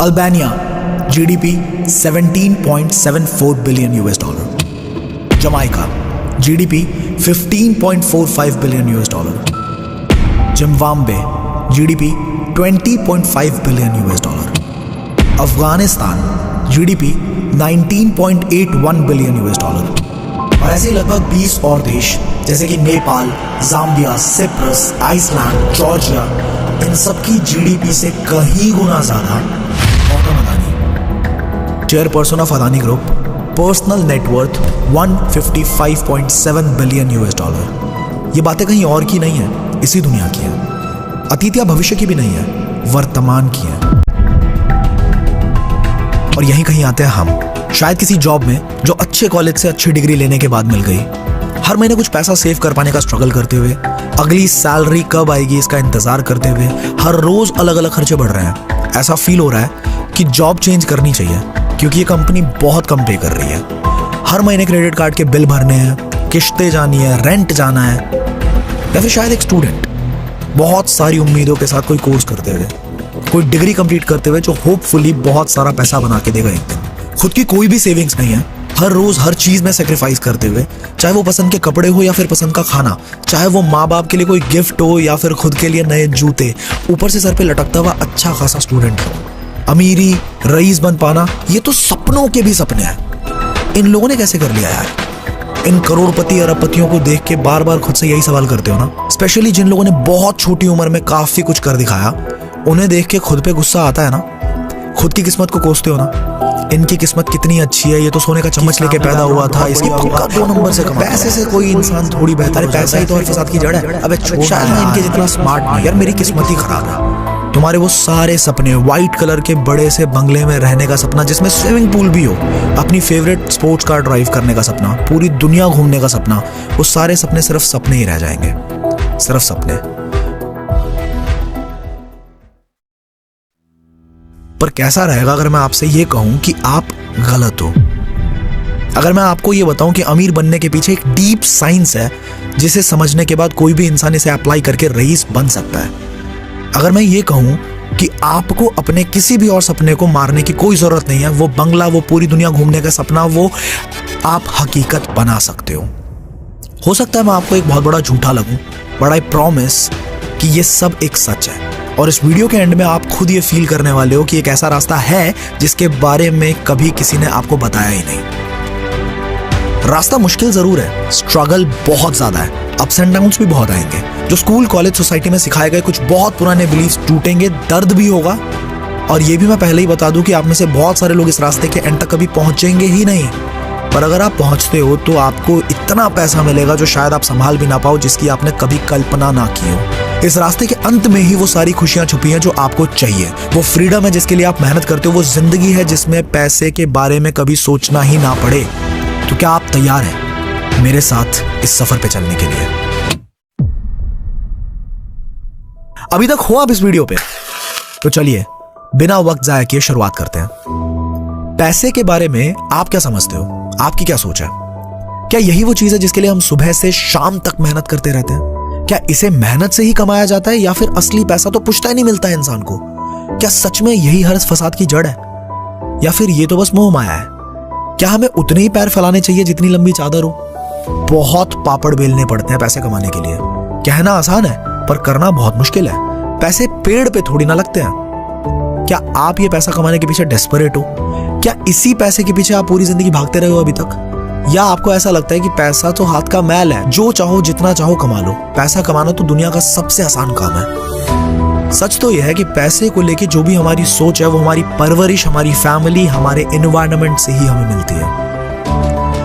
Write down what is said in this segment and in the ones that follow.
Albania GDP 17.74 billion US dollar. Jamaica GDP 15.45 billion US dollar. Zimbabwe GDP 20.5 billion US dollar. Afghanistan GDP 19.81 billion US dollar. और ऐसे लगभग 20 और देश जैसे कि Nepal, Zambia, Cyprus, Iceland, Georgia, इन सब की जीडीपी से कहीं गुना ज्यादा Gautam Adani, chairperson of Adani group, personal net worth 155.7 billion US dollar. ये बातें कहीं और की नहीं है, इसी दुनिया की है। अतीत या भविष्य की भी नहीं है, वर्तमान की है। और यहीं कहीं आते हैं हम, शायद किसी जॉब में जो अच्छे कॉलेज से अच्छी डिग्री लेने के बाद मिल गई, हर महीने कुछ पैसा सेव कर पाने का स्ट्रगल करते हुए, अगली सैलरी कब आएगी इसका इंतजार करते हुए हर रोज अलग अलग खर्चे बढ़ रहे हैं। ऐसा फील हो रहा है कि जॉब चेंज करनी चाहिए क्योंकि ये कंपनी बहुत कम पे कर रही है। हर महीने क्रेडिट कार्ड के बिल भरने हैं, किश्तें जानी है, रेंट जाना है। या फिर शायद एक स्टूडेंट बहुत सारी उम्मीदों के साथ कोई कोर्स करते हुए, कोई डिग्री कंप्लीट करते हुए जो होपफुली बहुत सारा पैसा बना के देगा एक दिन। खुद की कोई भी सेविंग्स नहीं है, हर रोज हर चीज में सेक्रीफाइस करते हुए, चाहे वो पसंद के कपड़े हो या फिर पसंद का खाना, चाहे वो माँ बाप के लिए कोई गिफ्ट हो या फिर खुद के लिए नए जूते, ऊपर से सर पे लटकता हुआ अच्छा खासा स्टूडेंट हो। अमीरी, रईस बन पाना, ये तो सपनों के भी सपने हैं। इन लोगों ने कैसे कर लिया यार? इन करोड़पति अरबपतियों को देख के बार बार खुद से यही सवाल करते हो ना, स्पेशली जिन लोगों ने बहुत छोटी उम्र में काफी कुछ कर दिखाया, उन्हें देख के खुद पे गुस्सा आता है ना? खुद की किस्मत को कोसते हो ना, इनकी किस्मत कितनी अच्छी है, ये तो सोने का चम्मच लेके पैदा हुआ था, इसकी पक्का 2 नंबर से कमा। पैसे से कोई इंसान थोड़ी बेहतर है, पैसा ही तो हर फसाद की जड़ है। अबे शायद मैं इनके जितना स्मार्ट नहीं, यार मेरी किस्मत ही खराब है। तुम्हारे वो सारे सपने, व्हाइट कलर के बड़े से बंगले में रहने का सपना जिसमें स्विमिंग पूल भी हो, अपनी फेवरेट स्पोर्ट्स कार ड्राइव करने का सपना, पूरी दुनिया घूमने का सपना, वो सारे सपने सिर्फ सपने ही रह जाएंगे, सिर्फ सपने। पर कैसा रहेगा अगर मैं आपसे ये कहूं कि आप गलत हो? अगर मैं आपको ये बताऊं कि अमीर बनने के पीछे एक डीप साइंस है जिसे समझने के बाद कोई भी इंसान इसे अप्लाई करके रईस बन सकता है। अगर मैं ये कहूं कि आपको अपने किसी भी और सपने को मारने की कोई जरूरत नहीं है, वो बंगला, वो पूरी दुनिया घूमने का सपना, वो आप हकीकत बना सकते हो सकता है मैं आपको एक बहुत बड़ा झूठा लगूं, बट आई प्रॉमिस कि ये सब एक सच है। और इस वीडियो के एंड में आप खुद ये फील करने वाले हो कि एक ऐसा रास्ता है जिसके बारे में कभी किसी ने आपको बताया ही नहीं। रास्ता मुश्किल जरूर है, स्ट्रगल बहुत ज्यादा है, अप्स एंड डाउन्स भी बहुत आएंगे। जो स्कूल, कॉलेज, सोसाइटी में सिखाए गए कुछ बहुत पुराने बिलीफ्स टूटेंगे, दर्द भी होगा। और ये भी मैं पहले ही बता दूं कि आप में से बहुत सारे लोग इस रास्ते के एंड तक कभी पहुंचेंगे ही नहीं। पर अगर आप पहुंचते हो तो आपको इतना पैसा मिलेगा जो शायद आप संभाल भी ना पाओ, जिसकी आपने कभी कल्पना ना की हो। इस रास्ते के अंत में ही वो सारी खुशियां छुपी हैं जो आपको चाहिए, वो फ्रीडम है जिसके लिए आप मेहनत करते हो, वो जिंदगी है जिसमें पैसे के बारे में कभी सोचना ही ना पड़े। तो क्या आप तैयार हैं मेरे साथ इस सफर पे चलने के लिए? अभी तक हो आप इस वीडियो पे? तो चलिए बिना वक्त जाया किए शुरुआत करते हैं। पैसे के बारे में आप क्या समझते हो? आपकी क्या सोच है? क्या यही वो चीज है जिसके लिए हम सुबह से शाम तक मेहनत करते रहते हैं? क्या इसे मेहनत से ही कमाया जाता है या फिर असली पैसा तो पुश्ता ही नहीं मिलता है इंसान को? क्या सच में यही हर फसाद की जड़ है या फिर ये तो बस मोह माया है? क्या हमें उतने ही पैर फैलाने चाहिए जितनी लंबी चादर हो? बहुत पापड़ बेलने पड़ते हैं पैसे कमाने के लिए। कहना आसान है पर करना बहुत मुश्किल है। पैसे पेड़ पे थोड़ी ना लगते हैं। क्या आप ये पैसा कमाने के पीछे डेस्परेट हो? क्या इसी पैसे के पीछे आप पूरी जिंदगी भागते रहे हो अभी तक? या आपको ऐसा लगता है कि पैसा तो हाथ का मैल है, जो चाहो जितना चाहो कमा लो, पैसा कमाना तो दुनिया का सबसे आसान काम है? सच तो यह है कि पैसे को लेके जो भी हमारी सोच है वो हमारी परवरिश, हमारी फैमिली, हमारे एनवायरनमेंट से ही हमें मिलती है।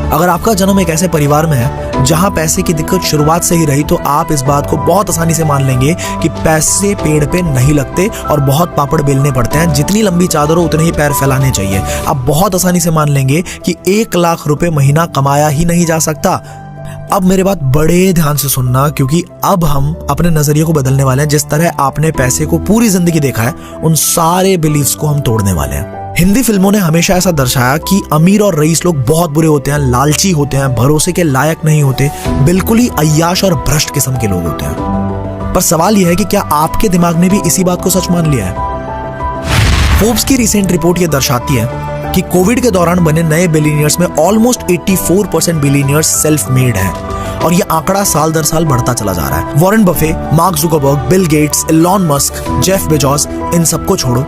अगर आपका जन्म एक ऐसे परिवार में है जहां पैसे की दिक्कत शुरुआत से ही रही, तो आप इस बात को बहुत आसानी से मान लेंगे कि पैसे पेड़ पे नहीं लगते और बहुत पापड़ बेलने पड़ते हैं। जितनी लंबी चादर हो उतने ही पैर फैलाने चाहिए। आप बहुत आसानी से मान लेंगे कि 1 लाख रुपए महीना कमाया ही नहीं जा सकता। अब मेरे बात बड़े ध्यान से सुनना, क्योंकि अब हम अपने नजरिए को बदलने वाले हैं। जिस तरह आपने पैसे को पूरी जिंदगी देखा है, उन सारे बिलीफ्स को हम तोड़ने वाले हैं। हिंदी फिल्मों ने हमेशा ऐसा दर्शाया कि अमीर और रईस लोग बहुत बुरे होते हैं, लालची होते हैं, भरोसे के लायक नहीं होते, बिल्कुल ही अय्याश और भ्रष्ट किस्म के लोग होते हैं। पर सवाल यह है कि क्या आपके दिमाग ने भी इसी बात को सच मान लिया है? फोर्ब्स की रिसेंट रिपोर्ट ये दर्शाती है कि कोविड के दौरान बने नए बिलियनियर्स में ऑलमोस्ट 84% बिलियनियर्स सेल्फ मेड हैं और ये आंकड़ा साल दर साल बढ़ता चला जा रहा है। Warren Buffett, Mark Zuckerberg, Bill Gates, Elon Musk, Jeff Bezos, इन सबको छोड़ो,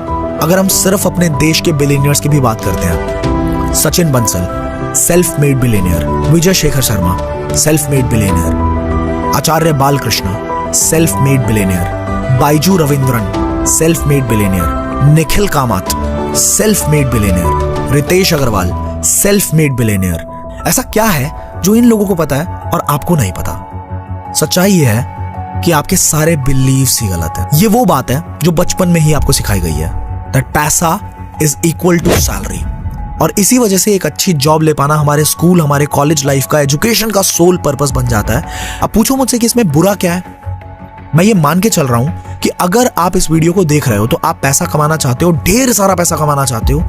अगर हम सिर्फ अपने देश के बिलियनियर्स की भी बात करते हैं, Sachin Bansal self made billionaire, Vijay Shekhar Sharma self made billionaire, Acharya Balkrishna self made billionaire, Byju Raveendran self made billionaire, Nikhil Kamath self made billionaire, Ritesh Agarwal self made billionaire. ऐसा क्या है जो इन लोगों को पता है और आपको नहीं पता? सच्चाई यह है कि आपके सारे बिलीव्स ही गलत है। ये वो बात है जो बचपन में ही आपको सिखाई गई है, दैट पैसा इज इक्वल टू सैलरी। और इसी वजह से एक अच्छी जॉब ले पाना हमारे स्कूल, हमारे कॉलेज लाइफ का, एजुकेशन का सोल पर्पस बन जाता है। अब पूछो मुझसे कि इसमें बुरा क्या है? मैं ये मान के चल रहा हूं कि अगर आप इस वीडियो को देख रहे हो तो आप पैसा कमाना चाहते हो, ढेर सारा पैसा कमाना चाहते हो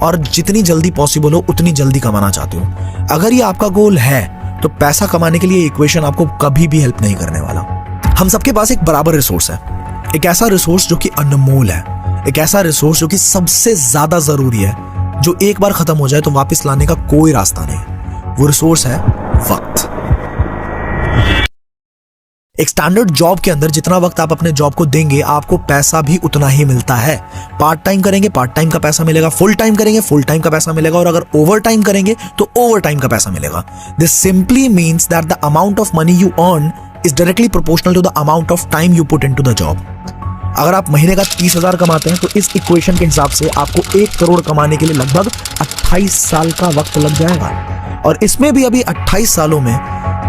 और जितनी जल्दी पॉसिबल हो उतनी जल्दी कमाना चाहते हो। अगर ये आपका गोल है तो पैसा कमाने के लिए इक्वेशन आपको कभी भी हेल्प नहीं करने वाला। हम सबके पास एक बराबर रिसोर्स है, एक ऐसा रिसोर्स जो कि अनमोल है, एक ऐसा रिसोर्स जो कि सबसे ज्यादा जरूरी है, जो एक बार खत्म हो जाए तो वापस लाने का कोई रास्ता नहीं। वो रिसोर्स है वक्त। एक स्टैंडर्ड जॉब के अंदर जितना वक्त आप अपने जॉब को देंगे आपको पैसा भी उतना ही मिलता है। पार्ट टाइम करेंगे पार्ट टाइम का पैसा मिलेगा, फुल टाइम करेंगे फुल टाइम का पैसा मिलेगा और अगर ओवर टाइम करेंगे तो ओवर टाइम का पैसा मिलेगा। This simply means that the amount of money you earn is directly proportional to the amount of time you put into the job. अगर आप महीने का 30,000 कमाते हैं तो इस इक्वेशन के हिसाब से आपको 1 करोड़ कमाने के लिए लगभग 28 साल का वक्त लग जाएगा। और इसमें भी अभी 28 सालों में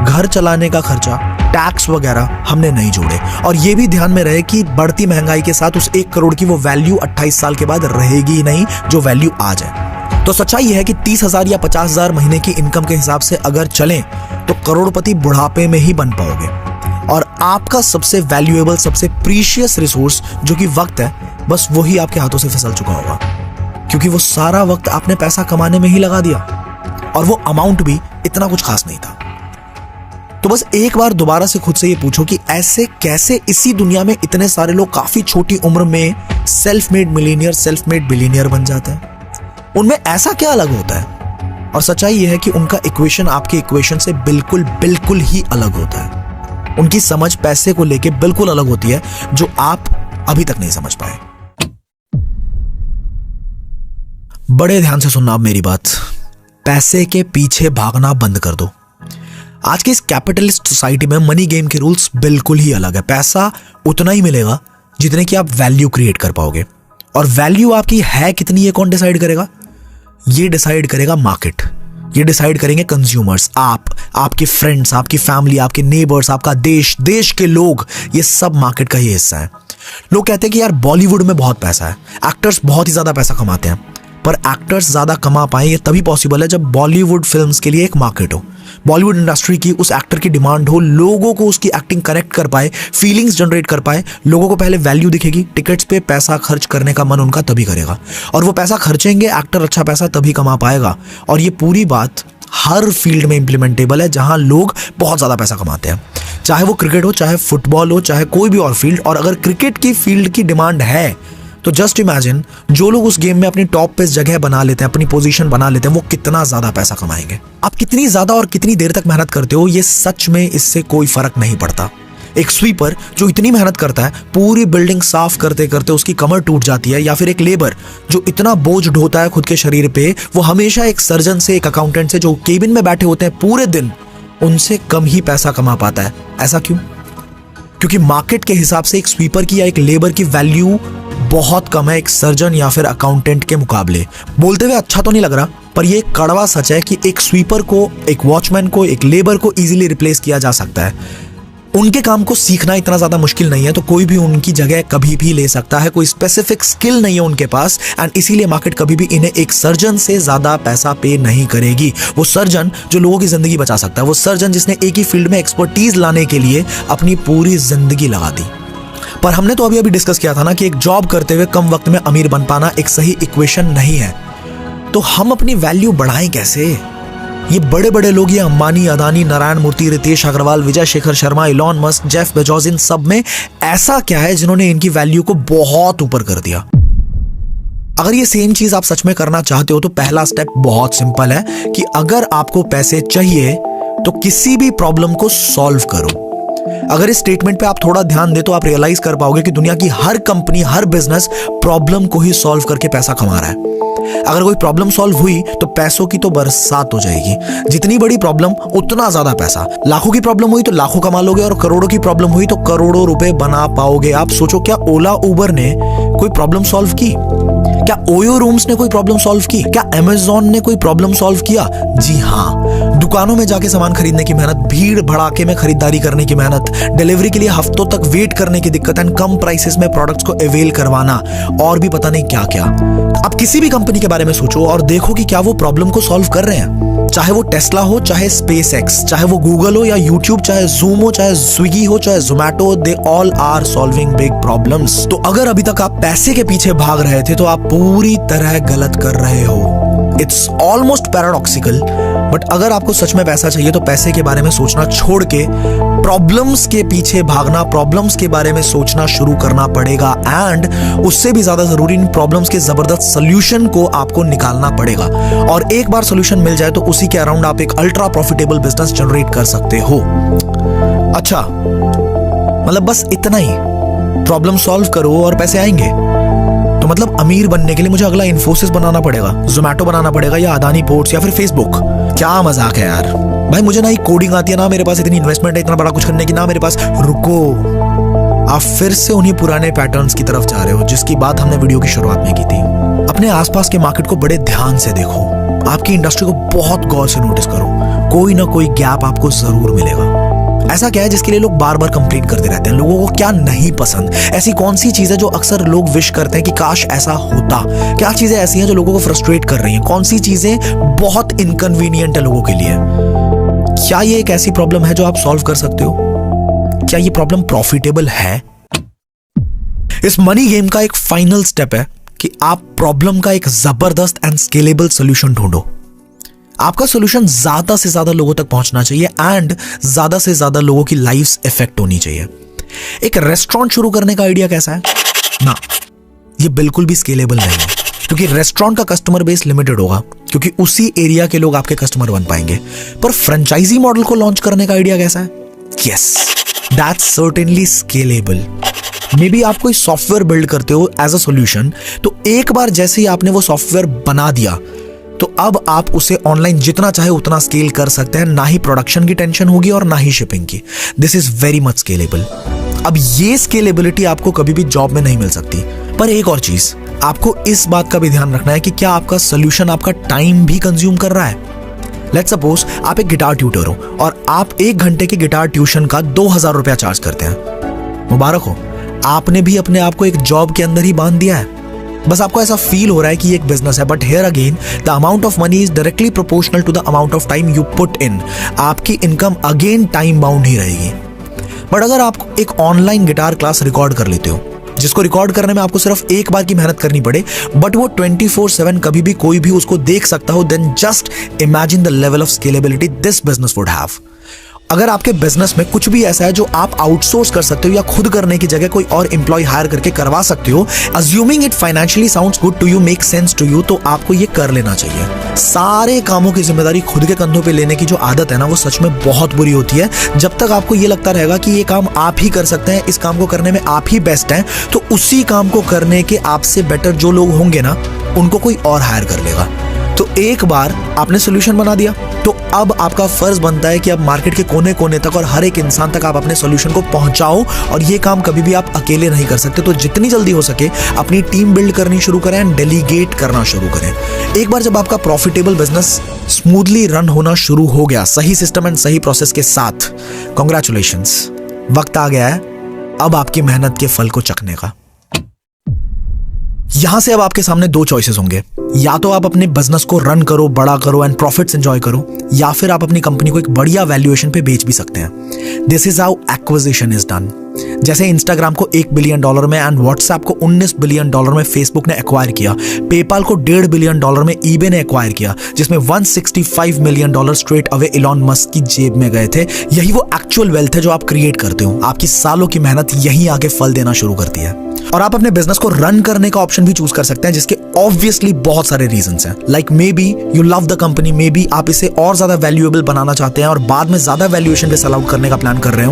घर चलाने का खर्चा, टैक्स वगैरह हमने नहीं जोड़े। और ये भी ध्यान में रहे कि बढ़ती महंगाई के साथ उस 1 करोड़ की वो वैल्यू 28 साल के बाद रहेगी ही नहीं जो वैल्यू आज है। तो सच्चाई ये है कि 30,000 या 50,000 महीने की इनकम के हिसाब से अगर चलें तो करोड़पति बुढ़ापे में ही बन पाओगे। और आपका सबसे वैल्यूएबल, सबसे प्रीशियस रिसोर्स जो कि वक्त है, बस वही आपके हाथों से फिसल चुका होगा, क्योंकि वो सारा वक्त आपने पैसा कमाने में ही लगा दिया और वो अमाउंट भी इतना कुछ खास नहीं था। तो बस एक बार दोबारा से खुद से ये पूछो कि ऐसे कैसे इसी दुनिया में इतने सारे लोग काफी छोटी उम्र में self made millionaire, self made billionaire बन जाते हैं? उनमें ऐसा क्या अलग होता है? और सच्चाई ये है कि उनका इक्वेशन आपके इक्वेशन से बिल्कुल बिल्कुल ही अलग होता है। उनकी समझ पैसे को लेके बिल्कुल अलग होती है जो आप अभी तक नहीं समझ पाए। बड़े ध्यान से सुनना आप मेरी बात। पैसे के पीछे भागना बंद कर दो। आज की इस कैपिटलिस्ट सोसाइटी में मनी गेम के रूल्स बिल्कुल ही अलग है। पैसा उतना ही मिलेगा जितने की आप वैल्यू क्रिएट कर पाओगे, और वैल्यू आपकी है कितनी ये कौन डिसाइड करेगा? ये डिसाइड करेगा मार्केट, ये डिसाइड करेंगे कंज्यूमर्स, आप, आपके फ्रेंड्स, आपकी फैमिली, आपके नेबर्स, आपका देश, देश के लोग, ये सब मार्केट का ही हिस्सा है। लोग कहते हैं कि यार बॉलीवुड में बहुत पैसा है, एक्टर्स बहुत ही ज्यादा पैसा कमाते हैं, पर एक्टर्स ज्यादा कमा पाए ये तभी पॉसिबल है जब बॉलीवुड फिल्म्स के लिए एक मार्केट हो, बॉलीवुड इंडस्ट्री की उस एक्टर की डिमांड हो, लोगों को उसकी एक्टिंग कनेक्ट कर पाए, फीलिंग्स जनरेट कर पाए, लोगों को पहले वैल्यू दिखेगी, टिकट्स पे पैसा खर्च करने का मन उनका तभी करेगा, और वो पैसा खर्चेंगे, एक्टर अच्छा पैसा तभी कमा पाएगा। और ये पूरी बात हर फील्ड में इंप्लीमेंटेबल है जहां लोग बहुत ज्यादा पैसा कमाते हैं, चाहे वो क्रिकेट हो, चाहे फुटबॉल हो, चाहे कोई भी और फील्ड। और अगर क्रिकेट की फील्ड की डिमांड है तो जस्ट इमेजिन जो लोग उस गेम में अपनी टॉप पे जगह बना लेते हैं, अपनी पोजीशन बना लेते हैं, वो कितना ज्यादा पैसा कमाएंगे। आप कितनी ज्यादा और कितनी देर तक मेहनत करते हो ये सच में इससे कोई फर्क नहीं पड़ता। एक स्वीपर जो इतनी मेहनत करता है, पूरी बिल्डिंग साफ करते करते उसकी कमर टूट जाती है, या फिर एक लेबर जो इतना बोझ ढोता है खुद के शरीर पे, वो हमेशा एक सर्जन से, एक अकाउंटेंट से जो केबिन में बैठे होते हैं पूरे दिन, उनसे कम ही पैसा कमा पाता है। ऐसा क्यों? क्योंकि मार्केट के हिसाब से एक स्वीपर की या एक लेबर की वैल्यू बहुत कम है एक सर्जन या फिर अकाउंटेंट के मुकाबले। बोलते हुए अच्छा तो नहीं लग रहा, पर यह एक कड़वा सच है कि एक स्वीपर को, एक वॉचमैन को, एक लेबर को इजीली रिप्लेस किया जा सकता है। उनके काम को सीखना इतना ज्यादा मुश्किल नहीं है, तो कोई भी उनकी जगह कभी भी ले सकता है। कोई स्पेसिफिक स्किल नहीं है उनके पास, एंड इसीलिए मार्केट कभी भी इन्हें एक सर्जन से ज्यादा पैसा पे नहीं करेगी। वो सर्जन जो लोगों की जिंदगी बचा सकता है, वो सर्जन जिसने एक ही फील्ड में एक्सपर्टीज लाने के लिए अपनी पूरी जिंदगी लगा दी। पर हमने तो अभी डिस्कस किया था ना कि एक जॉब करते हुए कम वक्त में अमीर बन पाना एक सही इक्वेशन नहीं है। तो हम अपनी वैल्यू बढ़ाएं कैसे? ये बड़े बड़े लोग, ये Ambani, Adani, Narayana Murthy, Ritesh Agarwal, Vijay Shekhar Sharma, Elon Musk, Jeff Bezos, इन सब में ऐसा क्या है जिन्होंने इनकी वैल्यू को बहुत ऊपर कर दिया? अगर ये सेम चीज आप सच में करना चाहते हो तो पहला स्टेप बहुत सिंपल है कि अगर आपको पैसे चाहिए तो किसी भी प्रॉब्लम को सॉल्व करो। अगर इस स्टेटमेंट पे आप थोड़ा ध्यान दे तो आप रियलाइज कर पाओगे कि दुनिया की हर कंपनी, हर बिजनेस प्रॉब्लम को ही सॉल्व करके पैसा कमा रहा है। अगर कोई प्रॉब्लम सॉल्व हुई तो पैसों की तो बरसात हो जाएगी। जितनी बड़ी प्रॉब्लम उतना ज्यादा पैसा। लाखों की प्रॉब्लम हुई तो लाखों कमा लोगे और करोड़ों की प्रॉब्लम हुई तो करोड़ों रुपए बना पाओगे। आप सोचो, क्या ओला उबर ने कोई प्रॉब्लम सॉल्व की? क्या ओयो रूम्स ने कोई प्रॉब्लम सॉल्व की? क्या अमेज़न ने कोई प्रॉब्लम सॉल्व किया? जी हाँ। दुकानों में जाके सामान खरीदने की मेहनत, भीड़ भड़ाके में खरीदारी करने की मेहनत, डिलीवरी के लिए हफ्तों तक वेट करने की दिक्कत एंड कम प्राइसेस में प्रोडक्ट्स को अवेल करवाना और भी पता नहीं क्या क्या। आप किसी भी कंपनी के बारे में सोचो और देखो कि क्या वो प्रॉब्लम को सॉल्व कर रहे हैं। चाहे वो टेस्ला हो, चाहे स्पेस एक्स, चाहे वो गूगल हो या यूट्यूब, चाहे जूम हो, चाहे स्विगी हो, चाहे Zomato, they all are solving big problems. तो अगर अभी तक आप पैसे के पीछे भाग रहे थे तो आप पूरी तरह गलत कर रहे हो। इट्स ऑलमोस्ट पैराडॉक्सिकल, बट अगर आपको सच में पैसा चाहिए तो पैसे के बारे में सोचना छोड़ के प्रॉब्लम्स के पीछे भागना, प्रॉब्लम्स के बारे में सोचना शुरू करना पड़ेगा। एंड उससे भी ज्यादा जरूरी, इन प्रॉब्लम्स के जबरदस्त सोल्यूशन को आपको निकालना पड़ेगा। और एक बार सोल्यूशन मिल जाए तो उसी के अराउंड आप एक अल्ट्रा प्रॉफिटेबल बिजनेस जनरेट कर सकते हो। अच्छा, मतलब बस इतना ही, प्रॉब्लम सॉल्व करो और पैसे आएंगे? तो मतलब अमीर बनने के लिए मुझे अगला इन्फोसिस बनाना पड़ेगा, जोमैटो बनाना पड़ेगा, या अदानी पोर्ट्स, या फिर फेसबुक? क्या मजाक है यार। भाई मुझे ना ही कोडिंग आती है, ना मेरे पास इतनी इन्वेस्टमेंट है इतना बड़ा कुछ करने की, ना मेरे पास। रुको, आप फिर से उन्हीं पुराने पैटर्न्स की तरफ जा रहे हो जिसकी बात हमने वीडियो की शुरुआत में की थी। अपने आसपास के मार्केट को बड़े ध्यान से देखो, आपकी इंडस्ट्री को बहुत गौर से नोटिस करो। कोई ना कोई गैप आपको जरूर मिलेगा। ऐसा क्या है जिसके लिए लोग बार बार कंप्लेंट करते रहते हैं? लोगों को क्या नहीं पसंद? ऐसी कौन सी चीज है जो अक्सर लोग विश करते हैं कि काश ऐसा होता? क्या चीजें ऐसी हैं जो लोगों को फ्रस्ट्रेट कर रही हैं? कौन सी चीजें बहुत इनकन्वीनियंट है लोगों के लिए? क्या ये एक ऐसी प्रॉब्लम है जो आप सॉल्व कर सकते हो? क्या ये प्रॉब्लम प्रॉफिटेबल है? इस मनी गेम का एक फाइनल स्टेप है कि आप प्रॉब्लम का एक जबरदस्त एंड स्केलेबल सॉल्यूशन ढूंढो। आपका सॉल्यूशन ज्यादा से ज्यादा लोगों तक पहुंचना चाहिए एंड ज्यादा से ज्यादा लोगों की लाइफ इफेक्ट होनी चाहिए। एक रेस्टोरेंट शुरू करने का आइडिया कैसा है ना? ये बिल्कुल भी स्केलेबल नहीं है, क्योंकि रेस्टोरेंट का कस्टमर बेस लिमिटेड होगा, क्योंकि उसी एरिया के लोग आपके कस्टमर बन पाएंगे। पर फ्रेंचाइजी मॉडल को लॉन्च करने का आइडिया कैसा है? Yes, that's certainly scalable. May be आप कोई सॉफ्टवेयर बिल्ड करते हो एज अ सॉल्यूशन, तो एक बार जैसे ही आपने वो सॉफ्टवेयर बना दिया तो अब आप उसे ऑनलाइन जितना चाहे उतना स्केल कर सकते हैं। ना ही प्रोडक्शन की टेंशन होगी और ना ही शिपिंग की। This is very much scalable. अब ये स्केलेबिलिटी आपको कभी भी जॉब में नहीं मिल सकती। पर एक और चीज, आपको इस बात का भी ध्यान रखना है कि क्या आपका सोल्यूशन आपका टाइम भी कंज्यूम कर रहा है। लेट्स सपोज आप एक गिटार ट्यूटर हो और आप 1 घंटे के गिटार ट्यूशन का 2000 रुपया चार्ज करते हैं। मुबारक हो, आपने भी अपने आप को एक जॉब के अंदर ही बांध दिया है। बस आपको ऐसा फील हो रहा है कि ये एक बिजनेस है, but here again the amount of money is directly proportional to the amount of time you put in. आपकी इनकम अगेन टाइम बाउंड ही रहेगी। बट अगर आप एक ऑनलाइन गिटार क्लास रिकॉर्ड कर लेते हो, जिसको रिकॉर्ड करने में आपको सिर्फ एक बार की मेहनत करनी पड़े, बट वो 24/7 कभी भी कोई भी उसको देख सकता हो, then just imagine the level of scalability this business would have. अगर आपके बिजनेस में कुछ भी ऐसा है जो आप आउटसोर्स कर सकते हो या खुद करने की जगह कोई और एम्प्लॉय हायर करके करवा सकते हो, assuming it financially sounds good to you, make sense to you, तो आपको ये कर लेना चाहिए। सारे कामों की जिम्मेदारी खुद के कंधों पे लेने की जो आदत है ना, वो सच में बहुत बुरी होती है। जब तक आपको ये लगता रहेगा कि ये काम आप ही कर सकते हैं, इस काम को करने में आप ही बेस्ट हैं, तो उसी काम को करने के आपसे बेटर जो लोग होंगे ना, उनको कोई और हायर कर लेगा। तो एक बार आपने सोल्यूशन बना दिया, तो अब आपका फर्ज बनता है कि अब मार्केट के कोने कोने तक और हर एक इंसान तक आप अपने सॉल्यूशन को पहुंचाओ। और ये काम कभी भी आप अकेले नहीं कर सकते। तो जितनी जल्दी हो सके अपनी टीम बिल्ड करनी शुरू करें एंड डेलीगेट करना शुरू करें। एक बार जब आपका प्रॉफिटेबल बिजनेस स्मूथली रन होना शुरू हो गया, सही सिस्टम एंड सही प्रोसेस के साथ, कांग्रेचुलेशंस, वक्त आ गया है अब आपकी मेहनत के फल को चखने का। यहां से अब आपके सामने 2 चॉइसेस होंगे। या तो आप अपने बिजनेस को रन करो, बड़ा करो एंड प्रॉफिट्स एंजॉय करो, या फिर आप अपनी कंपनी को एक बढ़िया वैल्यूएशन पे बेच भी सकते हैं। This is how acquisition is done. जैसे इंस्टाग्राम को $1 बिलियन में एंड व्हाट्सएप को $19 बिलियन में फेसबुक ने एक्वायर किया, पेपाल को $1.5 बिलियन में ईबे ने एक्वायर किया, जिसमें $165 million straight away Elon Musk की जेब में गए थे। यही वो एक्चुअल वेल्थ है जो आप क्रिएट करते हो। आपकी सालों की मेहनत यही आगे फल देना शुरू करती है। और आप अपने बिजनेस को रन करने का ऑप्शन भी चूज कर सकते हैं, जिसके ऑब्वियसली बहुत सारे रीजंस हैं। Like may be you love the company, may be आप इसे और ज्यादा वैल्यूएबल बनाना चाहते हैं और बाद में ज्यादा वैल्यूएशन पे सेल आउट करने का प्लान कर रहे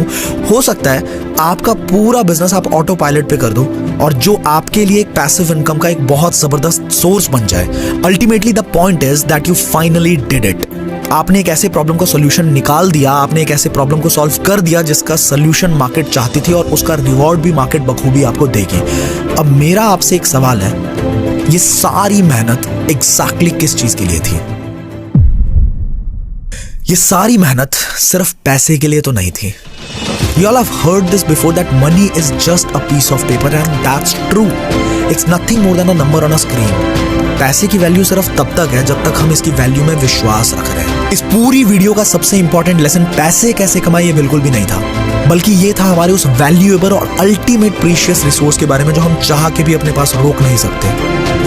हो सकता है आपका पूरा बिजनेस आप ऑटो पायलट पे कर दो और जो आपके लिए एक पैसिव इनकम का एक बहुत जबरदस्त सोर्स बन जाए। Ultimately the point is that you finally did it. आपने एक ऐसे प्रॉब्लम का सॉल्यूशन निकाल दिया, आपने एक ऐसे प्रॉब्लम को सॉल्व कर दिया जिसका सॉल्यूशन मार्केट चाहती थी और उसका रिवॉर्ड भी मार्केट बखूबी आपको देगी। अब मेरा आपसे एक सवाल है, ये सारी मेहनत एग्जैक्टली किस चीज के लिए थी? ये सारी मेहनत सिर्फ पैसे के लिए तो नहीं थी। You all have heard this before that money is just a piece of paper and that's true. It's nothing more than a number on a screen. पैसे की वैल्यू सिर्फ तब तक है जब तक हम इसकी वैल्यू में विश्वास रख रहे हैं। इस पूरी वीडियो का सबसे इंपॉर्टेंट लेसन पैसे कैसे कमाए ये बिल्कुल भी नहीं था, बल्कि ये था हमारे उस वैल्यूएबल और अल्टीमेट प्रीशियस रिसोर्स के बारे में जो हम चाह के भी अपने पास रोक नहीं सकते,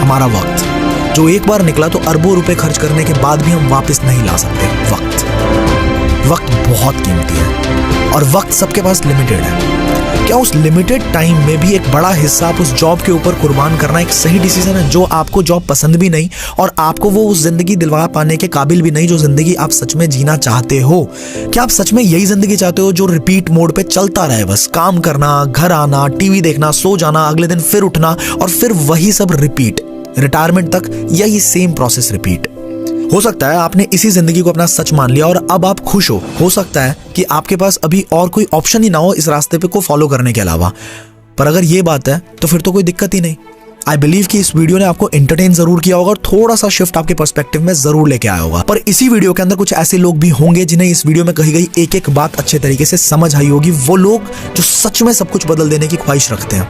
हमारा वक्त, जो एक बार निकला तो अरबों रुपए खर्च करने के बाद भी हम वापस नहीं ला सकते। वक्त बहुत कीमती है और वक्त सबके पास लिमिटेड है। क्या उस लिमिटेड टाइम में भी एक बड़ा हिस्सा आप उस जॉब के ऊपर कुर्बान करना एक सही डिसीजन है, जो आपको जॉब पसंद भी नहीं और आपको वो उस जिंदगी दिलवा पाने के काबिल भी नहीं जो जिंदगी आप सच में जीना चाहते हो? क्या आप सच में यही जिंदगी चाहते हो जो रिपीट मोड पे चलता रहे, बस काम करना, घर आना, टीवी देखना, सो जाना, अगले दिन फिर उठना और फिर वही सब रिपीट, रिटायरमेंट तक यही सेम प्रोसेस रिपीट? हो सकता है आपने इसी जिंदगी को अपना सच मान लिया और अब आप खुश हो सकता है कि आपके पास अभी और कोई ऑप्शन ही ना हो इस रास्ते पे को फॉलो करने के अलावा। पर अगर ये बात है तो फिर तो कोई दिक्कत ही नहीं। आई बिलीव कि इस वीडियो ने आपको एंटरटेन जरूर किया होगा और थोड़ा सा शिफ्ट आपके पर्सपेक्टिव में जरूर लेके आया होगा। पर इसी वीडियो के अंदर कुछ ऐसे लोग भी होंगे जिन्हें इस वीडियो में कही गई एक एक बात अच्छे तरीके से समझ आई होगी। वो लोग जो सच में सब कुछ बदल देने की ख्वाहिश रखते हैं,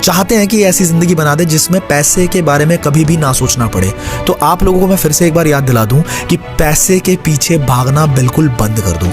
चाहते हैं कि ऐसी जिंदगी बना दे जिसमें पैसे के बारे में कभी भी ना सोचना पड़े। तो आप लोगों को मैं फिर से एक बार याद दिला दूं कि पैसे के पीछे भागना बिल्कुल बंद कर दो।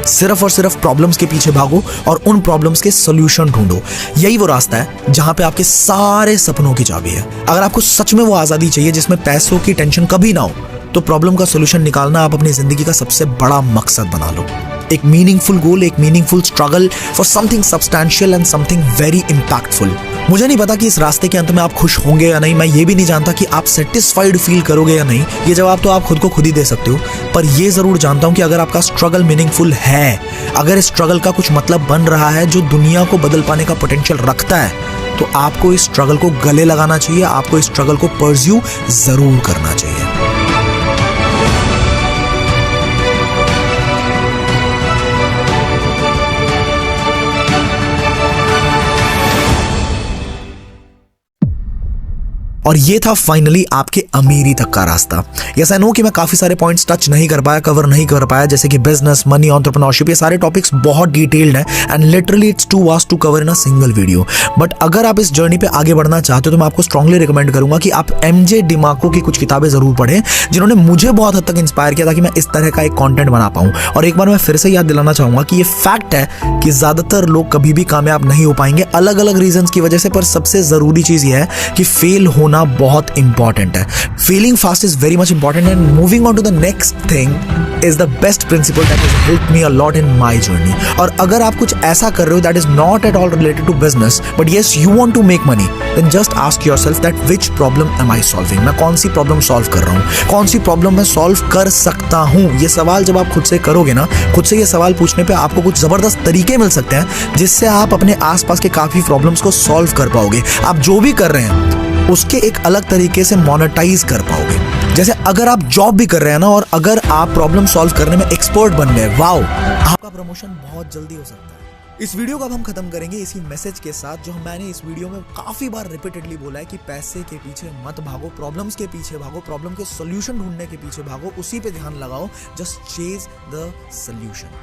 सिर्फ और सिर्फ प्रॉब्लम्स के पीछे भागो और उन प्रॉब्लम्स के सॉल्यूशन ढूंढो। यही वो रास्ता है जहां पे आपके सारे सपनों की चाबी है। अगर आपको सच में वो आजादी चाहिए जिसमें पैसों की टेंशन कभी ना हो, तो प्रॉब्लम का सॉल्यूशन निकालना आप अपनी जिंदगी का सबसे बड़ा मकसद बना लो। एक मीनिंगफुल गोल, एक meaningful struggle for something substantial and something very impactful. मुझे नहीं पता कि इस रास्ते के अंत में आप खुश होंगे या नहीं, मैं ये भी नहीं जानता कि आप सेटिस्फाइड फील करोगे या नहीं। ये जवाब तो आप खुद को खुद ही दे सकते हो। पर ये जरूर जानता हूं कि अगर आपका स्ट्रगल मीनिंगफुल है, अगर इस स्ट्रगल का कुछ मतलब बन रहा है जो दुनिया को बदल पाने का पोटेंशियल रखता है, तो आपको इस स्ट्रगल को गले लगाना चाहिए, आपको इस स्ट्रगल को परस्यू जरूर करना चाहिए। और ये था फाइनली आपके अमीरी तक का रास्ता। यस आई नो कि मैं काफी सारे पॉइंट्स टच नहीं कर पाया, कवर नहीं कर पाया, जैसे कि बिजनेस, मनी, एंटरप्रेन्योरशिप, ये सारे टॉपिक्स बहुत डिटेल्ड हैं and literally it's too vast to cover in a single video. But अगर आप इस जर्नी पे आगे बढ़ना चाहते हो तो मैं आपको स्ट्रांगली रिकमेंड करूंगा कि आप एमजे डिमाको की कुछ किताबें जरूर पढ़ें, जिन्होंने मुझे बहुत हद तक इंस्पायर किया था कि मैं इस तरह का एक कॉन्टेंट बना पाऊं। और एक बार मैं फिर से याद दिलाना चाहूंगा कि ये फैक्ट है कि ज्यादातर लोग कभी भी कामयाब नहीं हो पाएंगे अलग अलग रीजंस की वजह से। पर सबसे जरूरी चीज ये है कि फेल होना बहुत इंपॉर्टेंट है। Failing fast is very much important and moving on to the next thing is the best principle that has helped me a lot in my journey. और अगर आप कुछ ऐसा कर रहे हो that is not at all related to business but yes you want to make money, then just ask yourself that which problem am I solving. मैं कौन सी प्रॉब्लम सॉल्व कर रहा हूं, कौन सी प्रॉब्लम मैं सॉल्व कर सकता हूं। ये सवाल जब आप खुद से करोगे ना, खुद से ये सवाल पूछने पे आपको कुछ जबरदस्त तरीके मिल सकते हैं जिससे आप अपने आसपास के काफी प्रॉब्लम्स को सॉल्व कर पाओगे। आप जो भी कर रहे हैं उसके एक अलग तरीके से मोनेटाइज कर पाओगे। जैसे अगर आप जॉब भी कर रहे हैं ना और अगर आप प्रॉब्लम सॉल्व करने में एक्सपर्ट बन गए, वाओ, आपका प्रमोशन बहुत जल्दी हो सकता है। इस वीडियो को अब हम खत्म करेंगे इसी मैसेज के साथ जो मैंने इस वीडियो में काफी बार रिपीटेडली बोला है कि पैसे के पीछे मत भागो, प्रॉब्लम्स के पीछे भागो, प्रॉब्लम के सॉल्यूशन ढूंढने के पीछे भागो, उसी पे ध्यान लगाओ। Just chase the solution.